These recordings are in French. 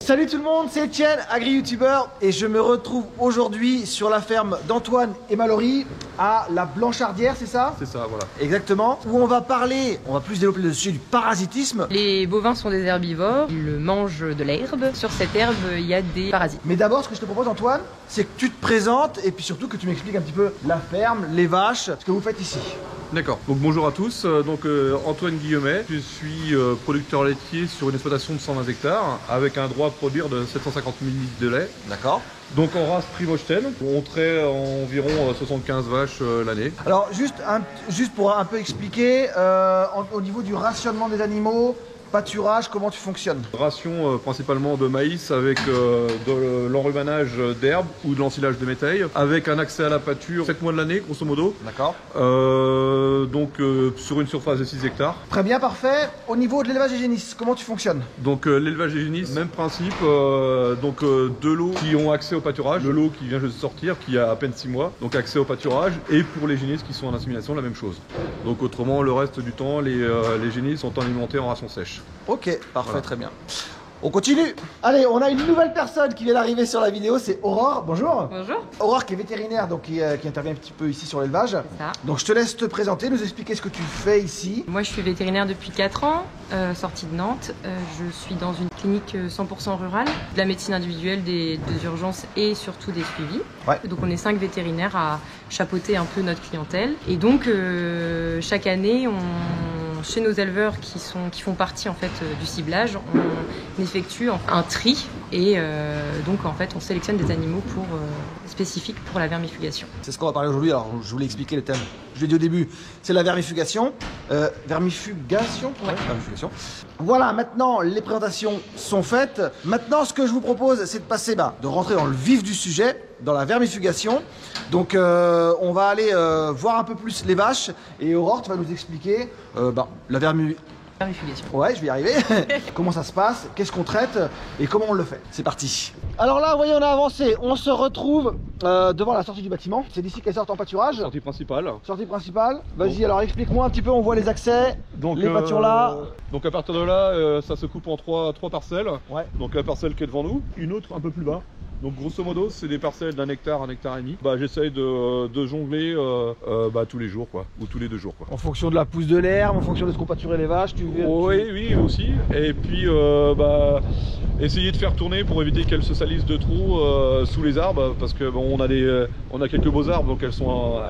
Salut tout le monde, c'est Etienne, agri-youtubeur, et je me retrouve aujourd'hui sur la ferme d'Antoine et Mallory à la Blanchardière, c'est ça? C'est ça, voilà. Exactement, où on va plus développer le sujet du parasitisme. Les bovins sont des herbivores, ils mangent de l'herbe. Sur cette herbe, il y a des parasites. Mais d'abord, ce que je te propose, Antoine, c'est que tu te présentes et puis surtout que tu m'expliques un petit peu la ferme, les vaches, ce que vous faites ici. D'accord. Donc bonjour à tous. Antoine Guillemet. Je suis producteur laitier sur une exploitation de 120 hectares avec un droit à produire de 750 000 litres de lait. D'accord. Donc en race Primochten. On traite environ 75 vaches l'année. Alors juste pour un peu expliquer, au niveau du rationnement des animaux, pâturage, comment tu fonctionnes? Ration principalement de maïs avec de l'enrumanage d'herbe ou de l'ensilage de métail, avec un accès à la pâture 7 mois de l'année grosso modo. D'accord. Sur une surface de 6 hectares. Très bien, parfait. Au niveau de l'élevage des génisses, comment tu fonctionnes? Donc l'élevage des génisses, même principe, de l'eau qui ont accès au pâturage, de l'eau qui vient juste de sortir, qui a à peine 6 mois, donc accès au pâturage, et pour les génisses qui sont en insémination, la même chose. Donc autrement, le reste du temps, les génisses sont alimentés en ration sèche. Ok, parfait, Voilà. Très bien. On continue. Allez, on a une nouvelle personne qui vient d'arriver sur la vidéo, c'est Aurore. Bonjour. Bonjour. Aurore qui est vétérinaire, donc qui intervient un petit peu ici sur l'élevage. C'est ça. Donc je te laisse te présenter, nous expliquer ce que tu fais ici. Moi, je suis vétérinaire depuis 4 ans, sortie de Nantes. Je suis dans une clinique 100% rurale, de la médecine individuelle, des urgences et surtout des suivis. Ouais. Donc on est 5 vétérinaires à chapeauter un peu notre clientèle. Et donc chaque année, chez nos éleveurs qui font partie en fait du ciblage, on effectue un tri et donc en fait on sélectionne des animaux spécifiques pour la vermifugation. C'est ce qu'on va parler aujourd'hui. Alors je voulais expliquer le thème. Je l'ai dit au début, c'est la vermifugation. Vermifugation. Ouais. Vermifugation. Voilà, maintenant les présentations sont faites. Maintenant, ce que je vous propose, c'est de passer, de rentrer dans le vif du sujet, dans la vermifugation. Donc on va aller voir un peu plus les vaches et Aurore, tu vas nous expliquer la vermifugation. Ouais, je vais y arriver. Comment ça se passe, qu'est-ce qu'on traite et comment on le fait. C'est parti. Alors là, vous voyez, on a avancé. On se retrouve devant la sortie du bâtiment. C'est d'ici qu'elle sort en pâturage. Sortie principale. Sortie principale. Vas-y, alors explique-moi un petit peu. On voit les accès, les pâtures là. Donc à partir de là, ça se coupe en trois parcelles. Ouais. Donc la parcelle qui est devant nous, une autre un peu plus bas. Donc grosso modo, c'est des parcelles d'1 hectare, 1 hectare et demi. J'essaye de jongler tous les jours, quoi, ou tous les 2 jours, quoi. En fonction de la pousse de l'herbe, en fonction de ce qu'ont pâturé les vaches, Oui, aussi. Et puis essayer de faire tourner pour éviter qu'elles se salissent de trop sous les arbres, parce que on a quelques beaux arbres, donc elles sont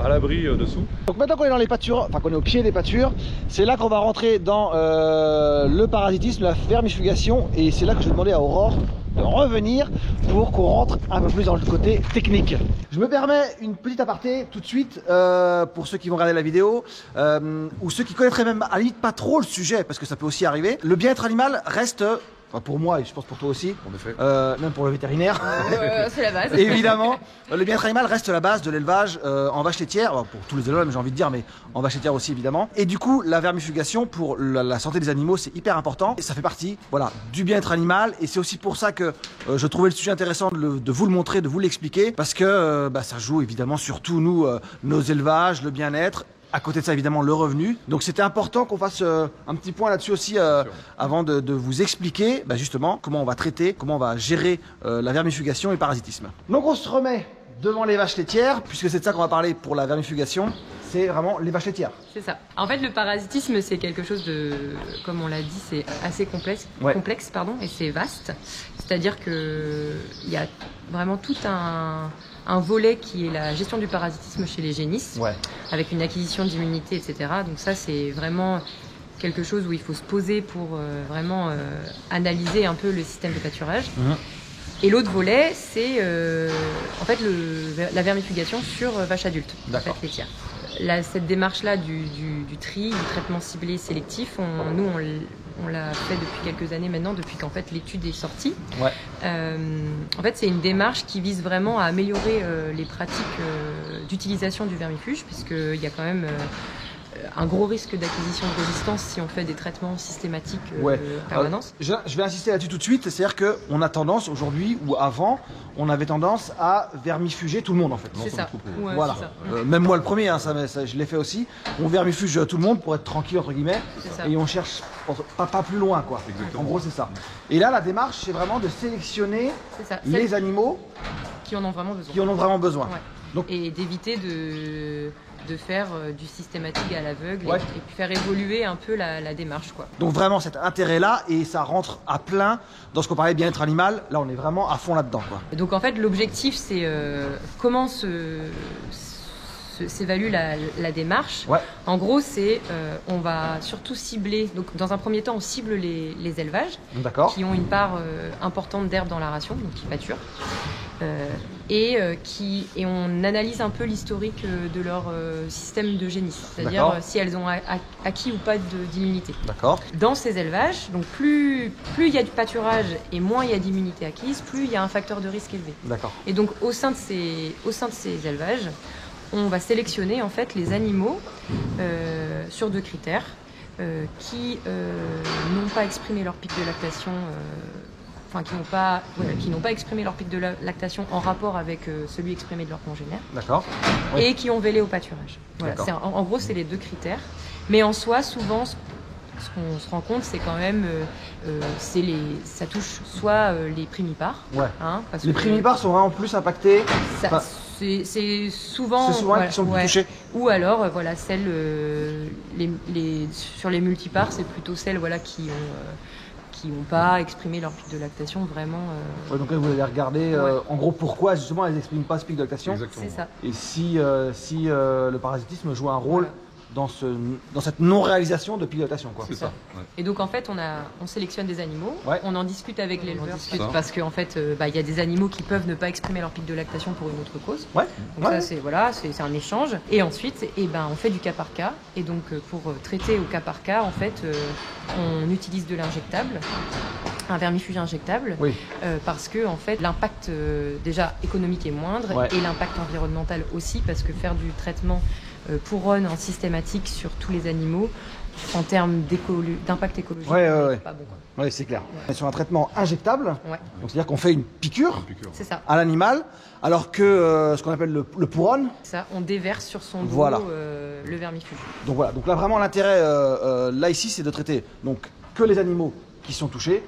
à l'abri dessous. Donc maintenant qu'on est dans les pâtures, enfin qu'on est au pied des pâtures, c'est là qu'on va rentrer dans le parasitisme, la vermifugation, et c'est là que je vais demander à Aurore de revenir pour qu'on rentre un peu plus dans le côté technique. Je me permets une petite aparté tout de suite pour ceux qui vont regarder la vidéo ou ceux qui connaîtraient même à la limite pas trop le sujet, parce que ça peut aussi arriver. Le bien-être animal reste, pour moi et je pense pour toi aussi, En effet. même pour le vétérinaire, C'est la base. évidemment, le bien-être animal reste la base de l'élevage en vache laitière, pour tous les éleveurs, j'ai envie de dire, mais en vache laitière aussi évidemment. Et du coup, la vermifugation pour la santé des animaux, c'est hyper important. Et ça fait partie, du bien-être animal. Et c'est aussi pour ça que je trouvais le sujet intéressant de vous le montrer, de vous l'expliquer, parce que ça joue évidemment sur tout nous, nos élevages, le bien-être. À côté de ça, évidemment, le revenu. Donc, c'était important qu'on fasse un petit point là-dessus aussi avant de vous expliquer justement comment on va traiter, comment on va gérer la vermifugation et le parasitisme. Donc, on se remet devant les vaches laitières, puisque c'est de ça qu'on va parler pour la vermifugation. C'est vraiment les vaches laitières. C'est ça. En fait, le parasitisme, c'est quelque chose de, comme on l'a dit, c'est assez complexe, et c'est vaste. C'est-à-dire que il y a vraiment tout un volet qui est la gestion du parasitisme chez les génisses, avec une acquisition d'immunité, etc. Donc ça, c'est vraiment quelque chose où il faut se poser pour vraiment analyser un peu le système de pâturage. Et l'autre volet, c'est en fait la vermifugation sur vaches adultes, en fait, laitières. Cette démarche-là du tri, du traitement ciblé sélectif, on l'a fait depuis quelques années maintenant, depuis qu'en fait l'étude est sortie. En fait, c'est une démarche qui vise vraiment à améliorer les pratiques d'utilisation du vermifuge, puisqu'il y a quand même un gros risque d'acquisition de résistance si on fait des traitements systématiques en permanence. Je vais insister là-dessus tout de suite, c'est-à-dire qu'on a tendance aujourd'hui, ou avant, on avait tendance à vermifuger tout le monde en fait. C'est ça. Ouais, voilà. Ça. Même moi le premier, hein, je l'ai fait aussi. On vermifuge tout le monde pour être tranquille entre guillemets, et on cherche pas plus loin quoi. Exactement. En gros c'est ça. Et là la démarche c'est vraiment de sélectionner les animaux qui en ont vraiment besoin. Ouais. Donc, et d'éviter de faire du systématique à l'aveugle et puis faire évoluer un peu la démarche, quoi. Donc vraiment cet intérêt-là, et ça rentre à plein dans ce qu'on parlait de bien-être animal, là on est vraiment à fond là-dedans, quoi. Donc en fait l'objectif c'est comment s'évalue la démarche. En gros c'est on va surtout cibler, donc dans un premier temps on cible les élevages qui ont une part importante d'herbe dans la ration, donc qui pâturent. Et on analyse un peu l'historique de leur système de génisme, c'est-à-dire si elles ont acquis ou pas d'immunité. Dans ces élevages, donc plus il y a du pâturage et moins il y a d'immunité acquise, plus il y a un facteur de risque élevé. Et donc au sein de ces élevages, on va sélectionner en fait les animaux sur 2 critères qui n'ont pas exprimé leur pic de lactation. Enfin, qui n'ont pas exprimé leur pic de lactation en rapport avec celui exprimé de leur congénère. Et qui ont vélé au pâturage. Voilà, en gros, c'est les 2 critères. Mais en soi, souvent, ce qu'on se rend compte, c'est quand même, ça touche soit les primipares. Parce les primipares sont vraiment plus impactés. C'est souvent qui sont plus touchés. Ou alors, celles, sur les multipares, c'est plutôt celles qui n'ont pas exprimé leur pic de lactation vraiment. Donc là, vous allez regarder en gros pourquoi justement elles n'expriment pas ce pic de lactation. C'est ça. Et si le parasitisme joue un rôle dans cette non-réalisation de pic de lactation. C'est ça. Et donc en fait on sélectionne des animaux, on en discute avec l'éleveur parce qu'en fait il y a des animaux qui peuvent ne pas exprimer leur pic de lactation pour une autre cause. Donc ça c'est un échange. Et ensuite on fait du cas par cas. Et donc pour traiter au cas par cas en fait on utilise de l'injectable, un vermifuge injectable, parce que en fait l'impact déjà économique est moindre et l'impact environnemental aussi, parce que faire du traitement couronne en systématique sur tous les animaux en termes d'impact écologique, c'est pas bon, quoi. Oui, c'est clair. On est sur un traitement injectable, donc c'est-à-dire qu'on fait une piqûre à l'animal, alors que ce qu'on appelle le pouronne, on déverse sur son dos le vermifuge. Donc voilà, donc là vraiment l'intérêt là ici c'est de traiter donc que les animaux qui sont touchés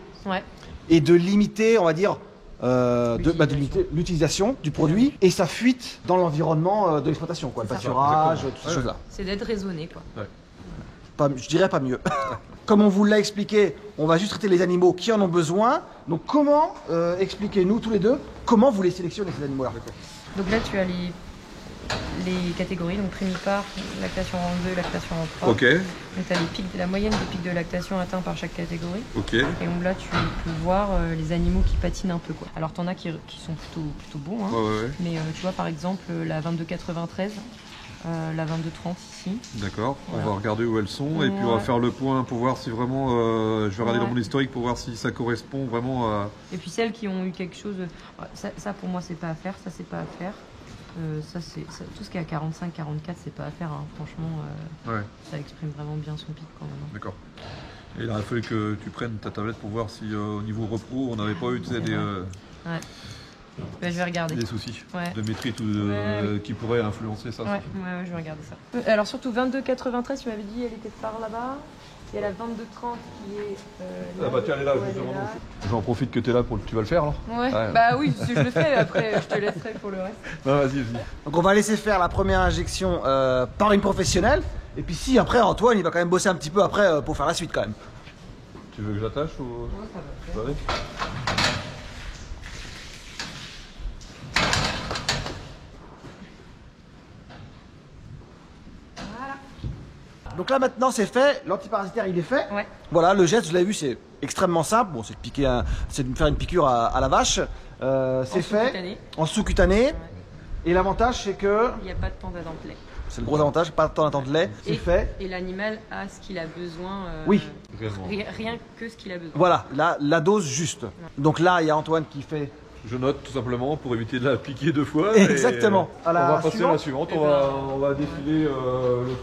et de limiter, on va dire, de limiter l'utilisation du produit et sa fuite dans l'environnement de l'exploitation, le pâturage, toutes ces choses-là. C'est d'être raisonné, quoi. Je dirais pas mieux. Comme on vous l'a expliqué, on va juste traiter les animaux qui en ont besoin. Donc comment, expliquez-nous tous les deux, comment vous les sélectionnez ces animaux-là? Donc là tu as les catégories, donc primipare, lactation en 2, lactation en 3. Donc tu as la moyenne des pics de lactation atteints par chaque catégorie. Et donc là tu peux voir les animaux qui patinent un peu, quoi. Alors tu en as qui sont plutôt bons, mais tu vois par exemple la 2293, la 2230 ici. D'accord, on va regarder où elles sont et puis on va faire le point pour voir si vraiment, je vais regarder dans mon historique pour voir si ça correspond vraiment à... Et puis celles qui ont eu quelque chose, ça pour moi c'est pas à faire, ça c'est pas à faire. Tout ce qui est à 45, 44, c'est pas à faire, hein. Franchement, ça exprime vraiment bien son pic quand même. D'accord. Et il aurait fallu que tu prennes ta tablette pour voir si au niveau repro, on n'avait pas eu je vais regarder. Des soucis de maîtrise qui pourraient influencer ça. Je vais regarder ça. Alors surtout 22,93, tu m'avais dit, elle était par là-bas. Il y a la 22,30 qui est. Là. Tiens, elle est là, justement. J'en profite que tu es là tu vas le faire alors. Bah oui, si je le fais, après je te laisserai pour le reste. Vas-y. Donc on va laisser faire la première injection par une professionnelle. Et puis si après Antoine il va quand même bosser un petit peu après pour faire la suite quand même. Tu veux que j'attache ou... ça va. Donc là maintenant c'est fait, l'antiparasitaire il est fait. Voilà, le geste, vous l'avez vu, c'est extrêmement simple. Bon, c'est de faire une piqûre à la vache. C'est fait en sous-cutané. Et l'avantage c'est que il n'y a pas de temps d'attente de lait. C'est le gros avantage, pas de temps d'attente de lait. C'est fait. Et l'animal a ce qu'il a besoin. Rien que ce qu'il a besoin. Voilà, la dose juste. Donc là il y a Antoine qui fait Je note tout simplement pour éviter de la piquer 2 fois. Exactement. On va passer à la suivante. On va défiler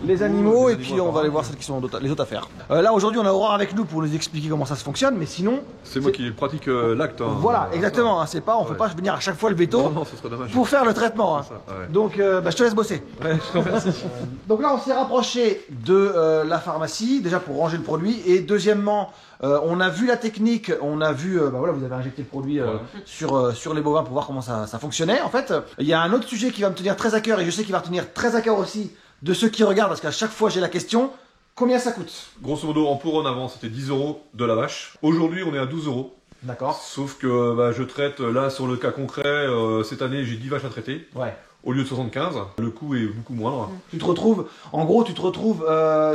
les animaux et puis on va aller voir celles qui sont les autres affaires. Là aujourd'hui on a Aurore avec nous pour nous expliquer comment ça se fonctionne, mais sinon... C'est moi qui pratique l'acte. Hein. Voilà, exactement. Hein, c'est pas, on ne peut pas venir à chaque fois le veto ce serait dommage. pour faire le traitement. Hein. Ça, ouais. Donc je te laisse bosser. Ouais, je te remercie. Donc là on s'est rapproché de la pharmacie, déjà pour ranger le produit, et deuxièmement... on a vu la technique, on a vu, voilà, vous avez injecté le produit sur les bovins pour voir comment ça fonctionnait. En fait, il y a un autre sujet qui va me tenir très à cœur et je sais qu'il va tenir très à cœur aussi de ceux qui regardent parce qu'à chaque fois j'ai la question, combien ça coûte? Grosso modo, en pour en avant, c'était 10 € de la vache. Aujourd'hui, on est à 12 €. D'accord. Sauf que je traite là sur le cas concret, cette année j'ai 10 vaches à traiter. Ouais. Au lieu de 75, le coût est beaucoup moindre. Tu te retrouves, en gros,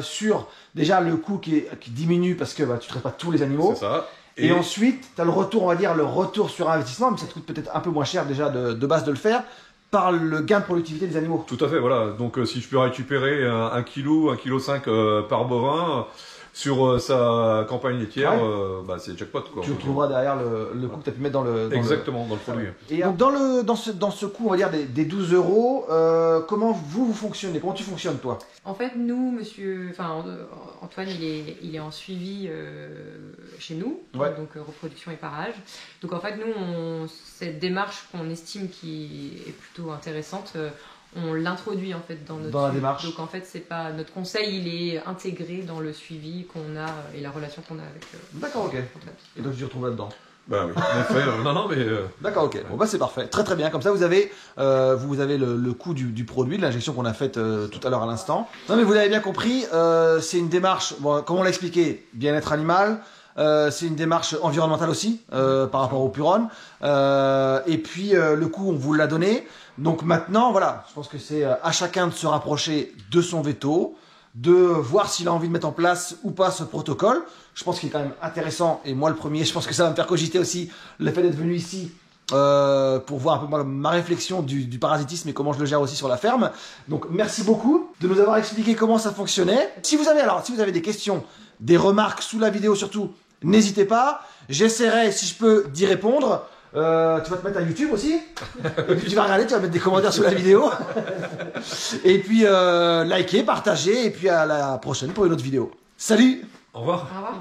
sur déjà le coût qui diminue parce que tu traites pas tous les animaux. C'est ça. Et ensuite, tu as le retour, on va dire, le retour sur investissement, mais ça te coûte peut-être un peu moins cher déjà de base de le faire, par le gain de productivité des animaux. Tout à fait, voilà. Donc si je peux récupérer 1 kg, 1,5 kg par bovin sur sa campagne laitière, c'est jackpot quoi. Tu retrouveras derrière le coût que tu as pu mettre dans le... Exactement, dans le produit. Et donc dans ce coût, on va dire, des 12 €, comment vous fonctionnez? Comment tu fonctionnes toi? En fait, nous, Antoine, il est en suivi chez nous, ouais. donc reproduction et parage. Donc en fait, nous, cette démarche qu'on estime qui est plutôt intéressante, on l'introduit en fait dans la démarche. Donc en fait, c'est pas notre conseil, il est intégré dans le suivi qu'on a et la relation qu'on a avec. D'accord, ok. Antoine. Et donc tu te retrouves là-dedans. Bah oui, en effet, non mais... D'accord, ok. Bon c'est parfait, très très bien. Comme ça vous avez le coût du produit, de l'injection qu'on a faite tout à l'heure à l'instant. Non mais vous l'avez bien compris, c'est une démarche, comme on l'a expliqué, bien-être animal. C'est une démarche environnementale aussi par rapport au Puron. Et puis le coût on vous l'a donné. Donc maintenant voilà, je pense que c'est à chacun de se rapprocher de son veto, de voir s'il a envie de mettre en place ou pas ce protocole. Je pense qu'il est quand même intéressant, et moi le premier, je pense que ça va me faire cogiter aussi le fait d'être venu ici pour voir un peu ma réflexion du parasitisme et comment je le gère aussi sur la ferme. Donc merci beaucoup de nous avoir expliqué comment ça fonctionnait. Si vous avez des questions, des remarques sous la vidéo surtout, n'hésitez pas. J'essaierai, si je peux, d'y répondre. Tu vas te mettre à YouTube aussi. Et puis tu vas regarder, tu vas mettre des commentaires sous la vidéo. Et puis liker, partager, et puis à la prochaine pour une autre vidéo. Salut! Au revoir. Au revoir.